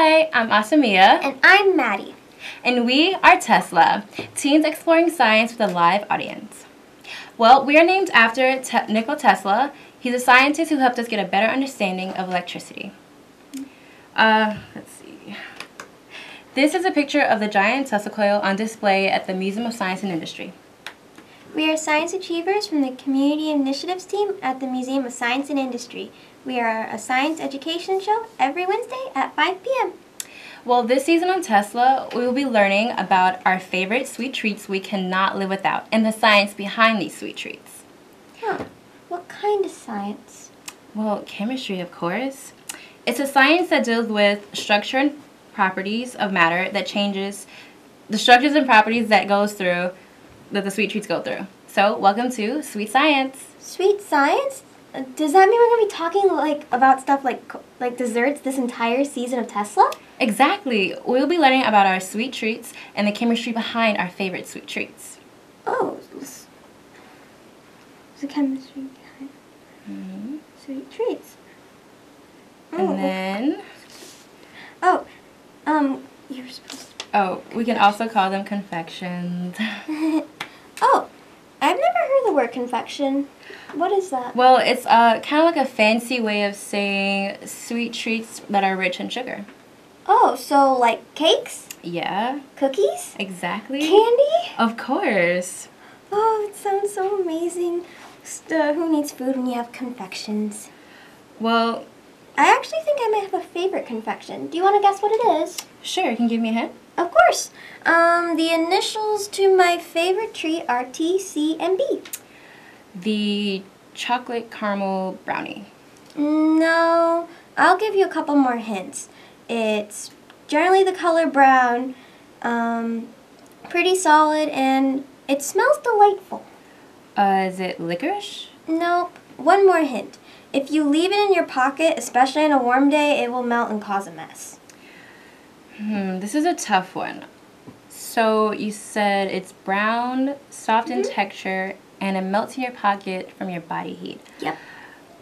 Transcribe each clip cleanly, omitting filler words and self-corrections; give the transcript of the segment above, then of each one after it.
Hi, I'm Asamia. And I'm Maddie. And we are T.E.S.L.A, teens exploring science with a live audience. Well, we are named after Nikola Tesla. He's a scientist who helped us get a better understanding of electricity. Let's see. This is a picture of the giant Tesla coil on display at the Museum of Science and Industry. We are science achievers from the Community Initiatives team at the Museum of Science and Industry. We are a science education show every Wednesday at 5 p.m. Well, this season on T.E.S.L.A, we will be learning about our favorite sweet treats we cannot live without and the science behind these sweet treats. Huh. What kind of science? Well, chemistry, of course. It's a science that deals with structure and properties of matter that changes the structures and properties that the sweet treats go through. So, welcome to Sweet Science. Sweet science? Does that mean we're going to be talking about stuff like desserts this entire season of T.E.S.L.A? Exactly. We'll be learning about our sweet treats and the chemistry behind our favorite sweet treats. Oh, the chemistry behind sweet treats. And then... You're supposed to... Oh, we can also call them confections. Oh, I've never heard the word confection. What is that? Well, it's kind of like a fancy way of saying sweet treats that are rich in sugar. Oh, so like cakes? Yeah. Cookies? Exactly. Candy? Of course. Oh, it sounds so amazing. Who needs food when you have confections? Well, I actually think I might have a favorite confection. Do you want to guess what it is? sure, you can give me a hint. Of course. The initials to my favorite treat are T, C, and B. The chocolate caramel brownie. No, I'll give you a couple more hints. It's generally the color brown, pretty solid, and it smells delightful. Is it licorice? Nope. One more hint. If you leave it in your pocket, especially on a warm day, it will melt and cause a mess. This is a tough one. So you said it's brown, soft in texture, and it melts in your pocket from your body heat. Yep.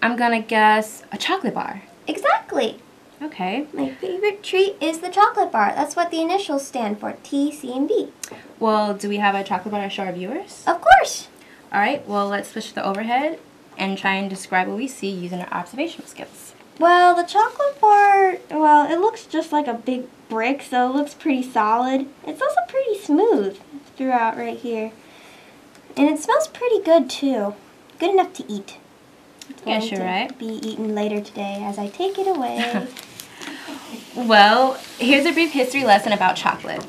I'm gonna guess a chocolate bar. Exactly. Okay. My favorite treat is the chocolate bar. That's what the initials stand for, T, C, and B. Well, do we have a chocolate bar to show our viewers? Of course. All right, well, let's switch to the overhead and try and describe what we see using our observational skills. Well, the chocolate bar, it looks just like a big brick, so it looks pretty solid. It's also pretty smooth throughout right here. And it smells pretty good, too. Good enough to eat. Yes, you're right. Be eaten later today as I take it away. Well, here's a brief history lesson about chocolate.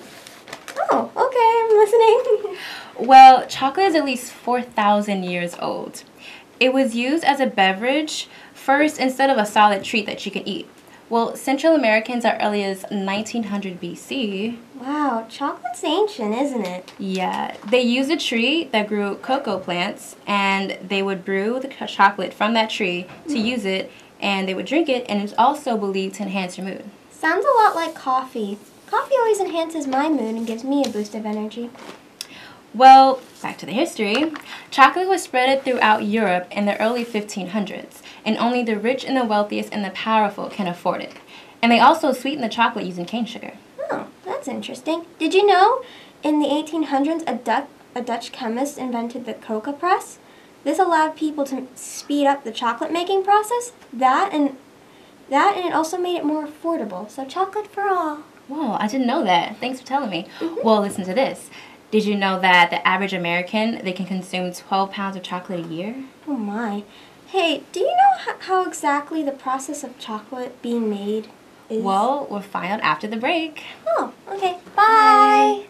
Oh, okay, I'm listening. Well, chocolate is at least 4,000 years old. It was used as a beverage first instead of a solid treat that you can eat. Well, Central Americans as early as 1900 BC. Wow, chocolate's ancient, isn't it? Yeah, they used a tree that grew cocoa plants, and they would brew the chocolate from that tree to use it, and they would drink it, and it's also believed to enhance your mood. Sounds a lot like coffee. Coffee always enhances my mood and gives me a boost of energy. Well, back to the history. Chocolate was spread throughout Europe in the early 1500s, and only the rich and the wealthiest and the powerful can afford it. And they also sweeten the chocolate using cane sugar. Oh, that's interesting. Did you know in the 1800s a Dutch chemist invented the cocoa press? This allowed people to speed up the chocolate making process. And it also made it more affordable. So chocolate for all. Whoa, I didn't know that. Thanks for telling me. Well, listen to this. Did you know that the average American, they can consume 12 pounds of chocolate a year? Oh my. Hey, do you know how exactly the process of chocolate being made is? Well, we'll find out after the break. Oh, okay. Bye.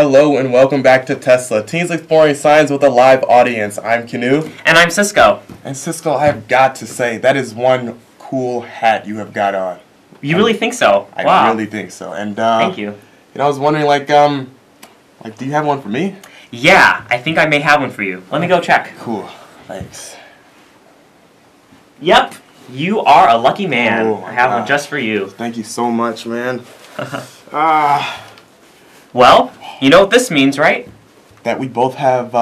Hello and welcome back to Tesla, Teens Exploring Science with a live audience. I'm Canoe. And I'm Cisco. And Cisco, I have got to say, that is one cool hat you have got on. You really think so? I Wow. really think so. And Thank you. I was wondering, do you have one for me? Yeah, I think I may have one for you. Let me go check. Cool. Thanks. Yep, you are a lucky man. Oh, I have wow. one just for you. Thank you so much, man. Well, you know what this means, right? That we both have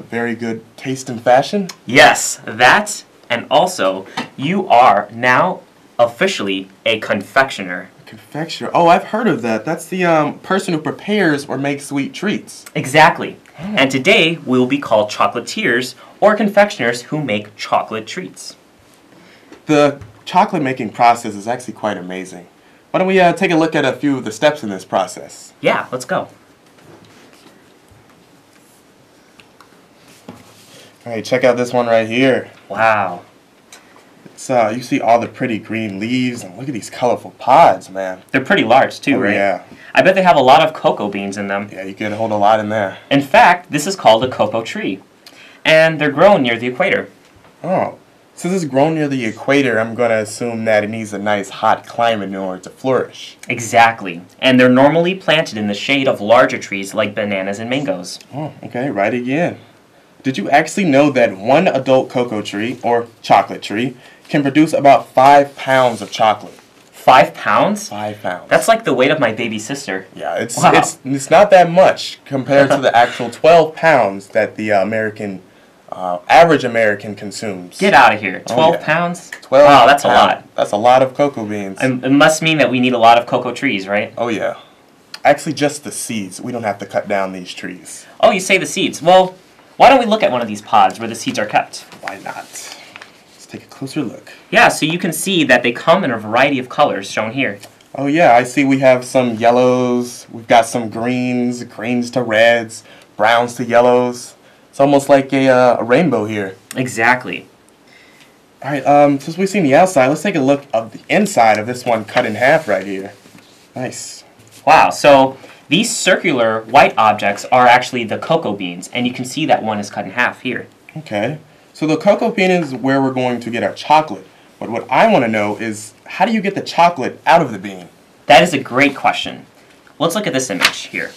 very good taste in fashion? Yes, that, and also, you are now officially a confectioner. Confectioner. Oh, I've heard of that. That's the person who prepares or makes sweet treats. Exactly. And today, we will be called chocolatiers, or confectioners who make chocolate treats. The chocolate making process is actually quite amazing. Why don't we take a look at a few of the steps in this process? Yeah, let's go. Alright, check out this one right here. Wow. It's you see all the pretty green leaves, and look at these colorful pods, man. They're pretty large too, Oh, right? yeah. I bet they have a lot of cocoa beans in them. Yeah, you can hold a lot in there. In fact, this is called a cocoa tree, and they're grown near the equator. Oh, since it's grown near the equator, I'm going to assume that it needs a nice hot climate in order to flourish. Exactly, and they're normally planted in the shade of larger trees like bananas and mangoes. Oh, okay, right again. Did you actually know that one adult cocoa tree, or chocolate tree, can produce about 5 pounds of chocolate? 5 pounds? 5 pounds. That's like the weight of my baby sister. Yeah, it's Wow. it's not that much compared to the actual 12 pounds that the average American consumes. Get out of here. 12 yeah. pounds? 12 Wow, that's a pounds. lot. That's a lot of cocoa beans. It must mean that we need a lot of cocoa trees, right? Oh yeah. Actually, just the seeds. We don't have to cut down these trees. Oh, you say the seeds. Well, why don't we look at one of these pods where the seeds are kept? Why not? Let's take a closer look. Yeah, so you can see that they come in a variety of colors shown here. Oh yeah, I see we have some yellows, we've got some greens to reds, browns to yellows. It's almost like a rainbow here. Exactly. Alright, since we've seen the outside, let's take a look of the inside of this one cut in half right here. Nice. Wow, so these circular white objects are actually the cocoa beans, and you can see that one is cut in half here. Okay. So the cocoa bean is where we're going to get our chocolate. But what I want to know is, how do you get the chocolate out of the bean? That is a great question. Let's look at this image here.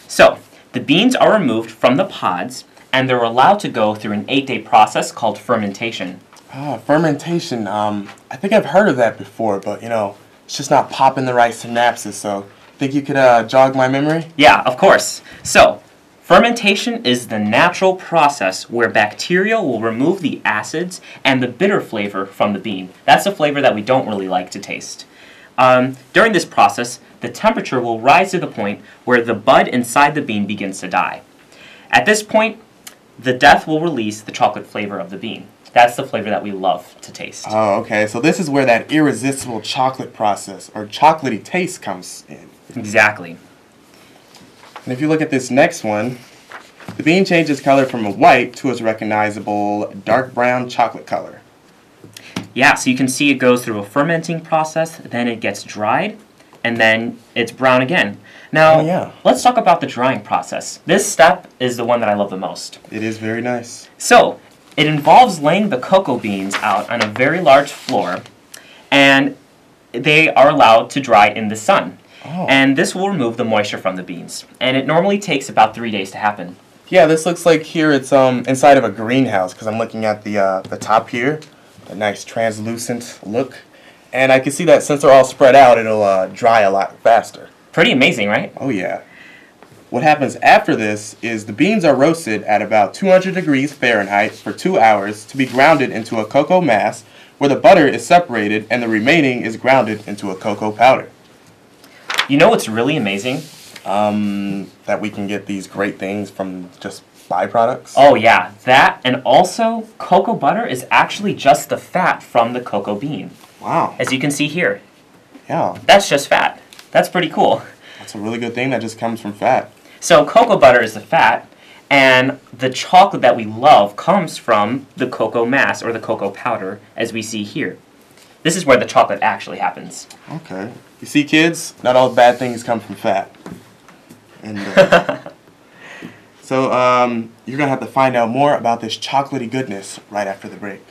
So, the beans are removed from the pods, and they're allowed to go through an 8-day process called fermentation. Ah, fermentation. I think I've heard of that before, but it's just not popping the right synapses, so think you could jog my memory? Yeah, of course. So, fermentation is the natural process where bacteria will remove the acids and the bitter flavor from the bean. That's the flavor that we don't really like to taste. During this process, the temperature will rise to the point where the bud inside the bean begins to die. At this point, the death will release the chocolate flavor of the bean. That's the flavor that we love to taste. Oh, okay. So this is where that irresistible chocolate process, or chocolatey taste, comes in. Exactly. And if you look at this next one, the bean changes color from a white to its recognizable dark brown chocolate color. Yeah, so you can see it goes through a fermenting process, then it gets dried, and then it's brown again. Now, yeah. Let's talk about the drying process. This step is the one that I love the most. It is very nice. So, it involves laying the cocoa beans out on a very large floor, and they are allowed to dry in the sun. Oh. And this will remove the moisture from the beans. And it normally takes about 3 days to happen. Yeah, this looks like here it's inside of a greenhouse, because I'm looking at the top here, a nice translucent look, and I can see that since they're all spread out, it'll dry a lot faster. Pretty amazing, right? Oh yeah. What happens after this is the beans are roasted at about 200 degrees Fahrenheit for 2 hours to be grounded into a cocoa mass, where the butter is separated and the remaining is grounded into a cocoa powder. You know what's really amazing? That we can get these great things from just byproducts. Oh yeah, that, and also cocoa butter is actually just the fat from the cocoa bean. Wow. As you can see here. Yeah. That's just fat. That's pretty cool. That's a really good thing that just comes from fat. So cocoa butter is the fat, and the chocolate that we love comes from the cocoa mass, or the cocoa powder, as we see here. This is where the chocolate actually happens. Okay. You see, kids, not all bad things come from fat. And So you're going to have to find out more about this chocolatey goodness right after the break.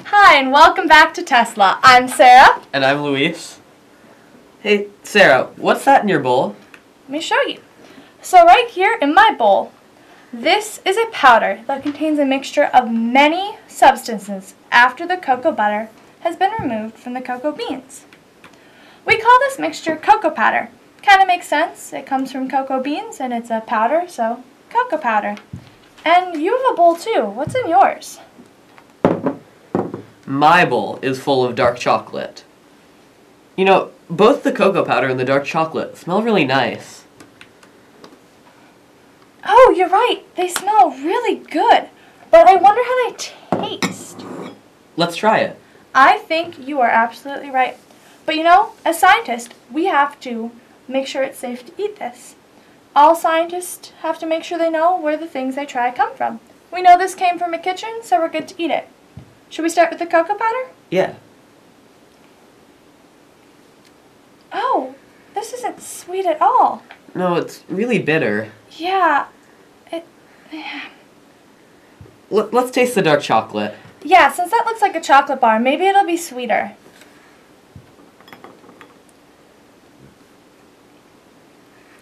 Hi, and welcome back to T.E.S.L.A. I'm Sarah. And I'm Luis. Hey, Sarah, what's that in your bowl? Let me show you. So right here in my bowl, this is a powder that contains a mixture of many substances after the cocoa butter has been removed from the cocoa beans. We call this mixture cocoa powder. Kind of makes sense. It comes from cocoa beans and it's a powder, so cocoa powder. And you have a bowl too. What's in yours? My bowl is full of dark chocolate. You know, both the cocoa powder and the dark chocolate smell really nice. Oh, you're right. They smell really good. But I wonder how they taste. Let's try it. I think you are absolutely right. But you know, as scientists, we have to make sure it's safe to eat this. All scientists have to make sure they know where the things they try come from. We know this came from a kitchen, so we're good to eat it. Should we start with the cocoa powder? Yeah. Oh, this isn't sweet at all. No, it's really bitter. Yeah. Let's taste the dark chocolate. Yeah, since that looks like a chocolate bar, maybe it'll be sweeter.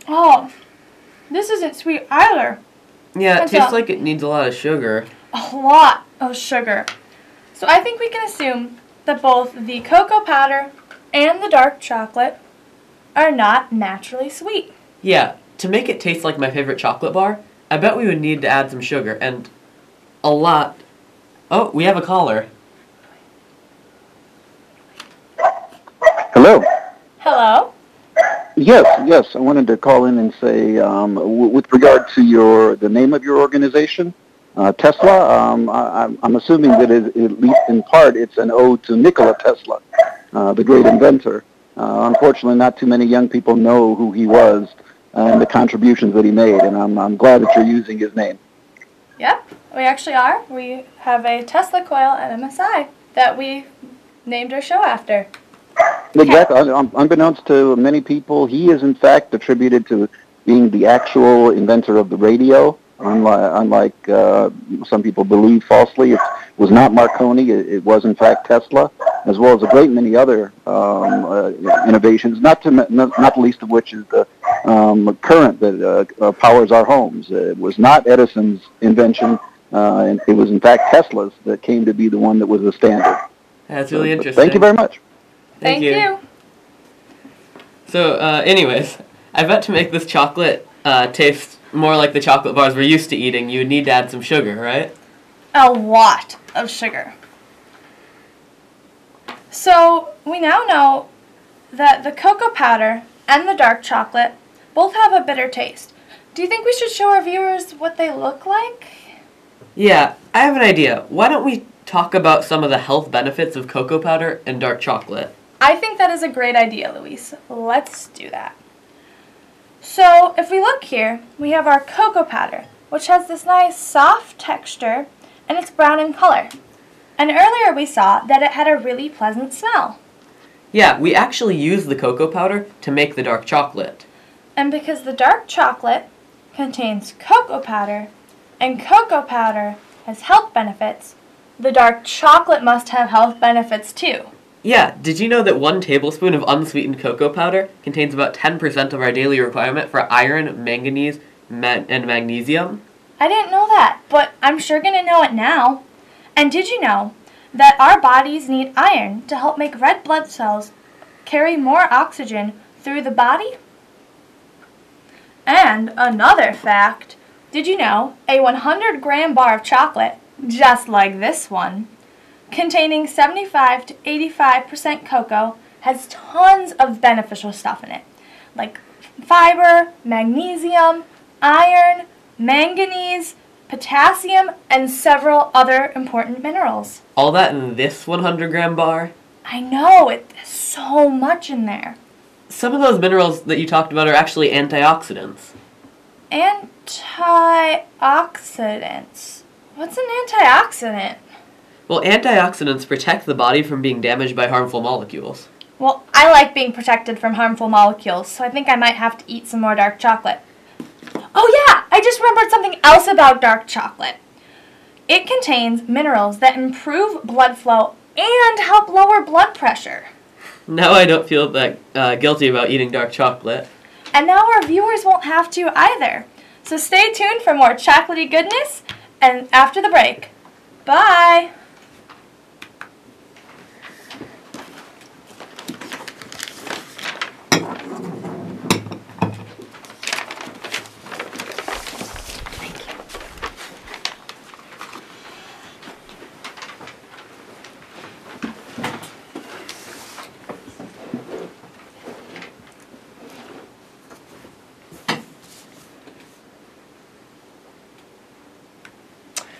Oh, this isn't sweet either. Yeah, it It's tastes a- like it needs a lot of sugar. A lot of sugar. So I think we can assume that both the cocoa powder and the dark chocolate are not naturally sweet. Yeah, to make it taste like my favorite chocolate bar, I bet we would need to add some sugar and a lot. Oh, we have a caller. Hello. Hello? Yes. I wanted to call in and say, with regard to the name of your organization, T.E.S.L.A. I'm assuming that at least in part it's an ode to Nikola Tesla, the great inventor. Unfortunately, not too many young people know who he was and the contributions that he made, and I'm glad that you're using his name. Yep, we actually are. We have a Tesla coil at MSI that we named our show after. Exactly. Unbeknownst to many people, he is in fact attributed to being the actual inventor of the radio. Unlike some people believe falsely, it was not Marconi. It was in fact Tesla, as well as a great many other innovations. Not the least of which is the current that powers our homes. It was not Edison's invention. And it was in fact Tesla's that came to be the one that was the standard. That's really interesting. Thank you very much. Thank you. So, anyways, I bet to make this chocolate taste more like the chocolate bars we're used to eating, you would need to add some sugar, right? A lot of sugar. So we now know that the cocoa powder and the dark chocolate both have a bitter taste. Do you think we should show our viewers what they look like? Yeah, I have an idea. Why don't we talk about some of the health benefits of cocoa powder and dark chocolate? I think that is a great idea, Luis. Let's do that. So if we look here, we have our cocoa powder, which has this nice soft texture, and it's brown in color. And earlier we saw that it had a really pleasant smell. Yeah, we actually use the cocoa powder to make the dark chocolate. And because the dark chocolate contains cocoa powder, and cocoa powder has health benefits, the dark chocolate must have health benefits too. Yeah, did you know that 1 tablespoon of unsweetened cocoa powder contains about 10% of our daily requirement for iron, manganese, and magnesium? I didn't know that, but I'm sure going to know it now. And did you know that our bodies need iron to help make red blood cells carry more oxygen through the body? And another fact, did you know a 100-gram bar of chocolate, just like this one, containing 75 to 85% cocoa, has tons of beneficial stuff in it, like fiber, magnesium, iron, manganese, potassium, and several other important minerals. All that in this 100-gram bar? I know, there's so much in there. Some of those minerals that you talked about are actually antioxidants. Antioxidants? What's an antioxidant? Well, antioxidants protect the body from being damaged by harmful molecules. Well, I like being protected from harmful molecules, so I think I might have to eat some more dark chocolate. Oh yeah, I just remembered something else about dark chocolate. It contains minerals that improve blood flow and help lower blood pressure. Now I don't feel that guilty about eating dark chocolate. And now our viewers won't have to either. So stay tuned for more chocolatey goodness and after the break. Bye!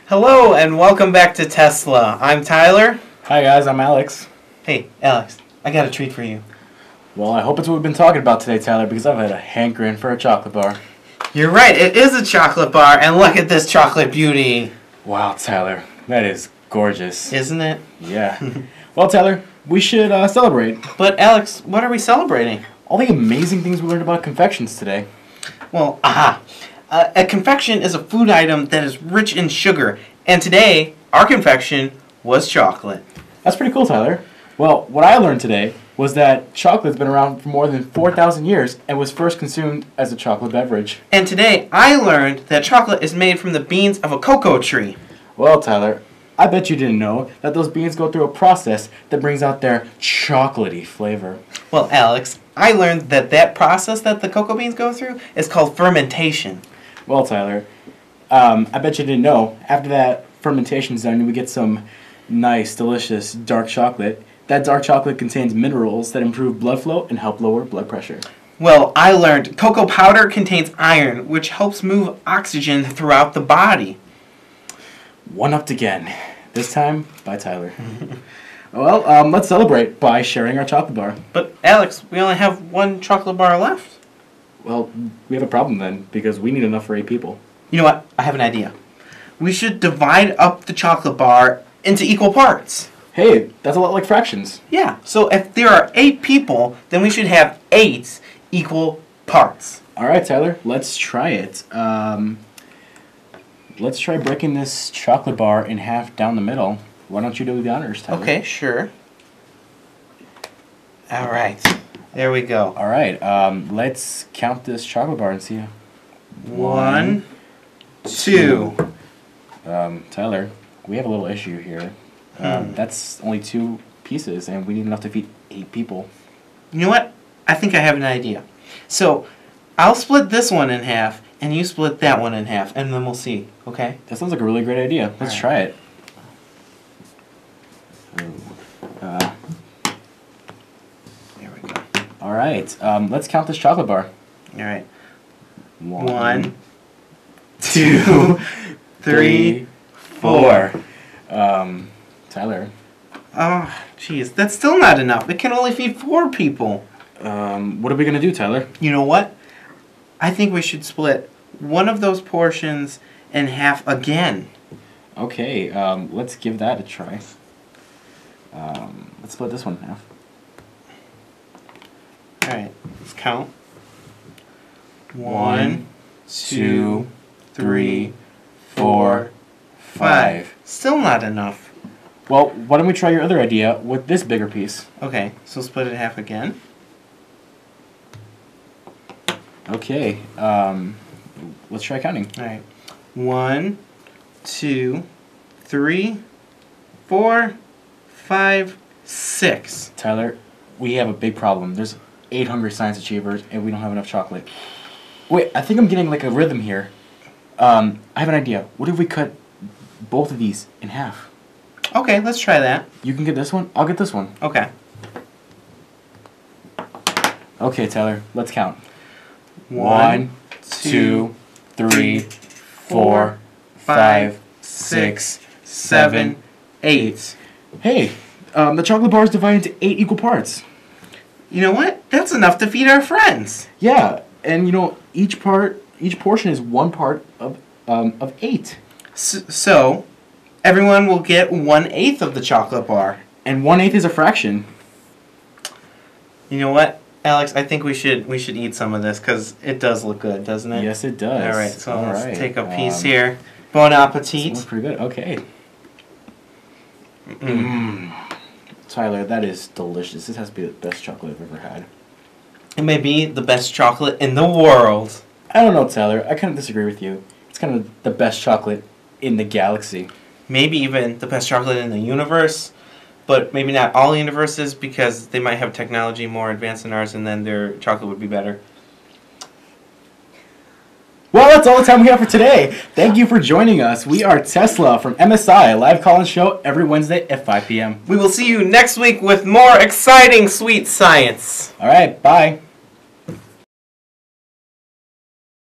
Hello and welcome back to T.E.S.L.A. I'm Tyler. Hi guys, I'm Alex. Hey, Alex, I got a treat for you. Well, I hope it's what we've been talking about today, Tyler, because I've had a hankering for a chocolate bar. You're right, it is a chocolate bar, and look at this chocolate beauty. Wow, Tyler, that is gorgeous. Isn't it? Yeah. Well, Tyler, we should celebrate But Alex, what are we celebrating? all the amazing things we learned about confections today. Well, a confection is a food item that is rich in sugar, and today, our confection was chocolate. That's pretty cool, Tyler. Well, what I learned today was that chocolate's been around for more than 4,000 years and was first consumed as a chocolate beverage. And today, I learned that chocolate is made from the beans of a cocoa tree. Well, Tyler, I bet you didn't know that those beans go through a process that brings out their chocolatey flavor. Well, Alex, I learned that that process that the cocoa beans go through is called fermentation. Well, Tyler, I bet you didn't know, after that fermentation's done, we get some nice, delicious dark chocolate. That dark chocolate contains minerals that improve blood flow and help lower blood pressure. Well, I learned cocoa powder contains iron, which helps move oxygen throughout the body. One-upped again. This time by Tyler. Well, let's celebrate by sharing our chocolate bar. But, Alex, we only have one chocolate bar left. Well, we have a problem then, because we need enough for 8 people. You know what? I have an idea. We should divide up the chocolate bar into equal parts. Hey, that's a lot like fractions. Yeah, so if there are 8 people, then we should have 8 equal parts. All right, Tyler, let's try it. Let's try breaking this chocolate bar in half down the middle. Why don't you do the honors, Tyler? Okay, sure. All right, there we go. All right, let's count this chocolate bar and see. 1, 2. Tyler, we have a little issue here. That's only 2 pieces, and we need enough to feed 8 people. You know what? I think I have an idea. So, I'll split this one in half, and you split that one in half, and then we'll see, okay? That sounds like a really great idea. Let's try it. There we go. All right, let's count this chocolate bar. All right. 1, 2, 3, 4. Tyler. Oh, jeez, that's still not enough. It can only feed 4 people. What are we gonna do, Tyler? You know what? I think we should split one of those portions in half again. Okay, let's give that a try. Let's split this one in half. Alright, let's count. 1, 2, 3, 4, 5. Still not enough. Well, why don't we try your other idea with this bigger piece? Okay, so split it in half again. Okay, let's try counting. Alright. 1, 2, 3, 4, 5, 6. Tyler, we have a big problem. There's 8 hungry science achievers, and we don't have enough chocolate. Wait, I think I'm getting like a rhythm here. I have an idea. What if we cut both of these in half? Okay, let's try that. You can get this one. I'll get this one. Okay. Okay, Tyler. Let's count. 1, 2, 3, 4, 5, 6, 7, 8. Hey, the chocolate bar is divided into 8 equal parts. You know what? That's enough to feed our friends. Yeah, and you know each portion is 1 part of 8. So, everyone will get 1/8 of the chocolate bar. And 1/8 is a fraction. You know what, Alex? I think we should eat some of this because it does look good, doesn't it? Yes, it does. All right, so let's take a piece here. Bon It appetit. smells pretty good. Okay. Tyler, that is delicious. This has to be the best chocolate I've ever had. It may be the best chocolate in the world. I don't know, Tyler. I kind of disagree with you. It's kind of the best chocolate in the galaxy. Maybe even the best chocolate in the universe, but maybe not all universes because they might have technology more advanced than ours and then their chocolate would be better. Well, that's all the time we have for today. Thank you for joining us. We are T.E.S.L.A from MSI, a live call-in show every Wednesday at 5 p.m. We will see you next week with more exciting sweet science. All right, bye.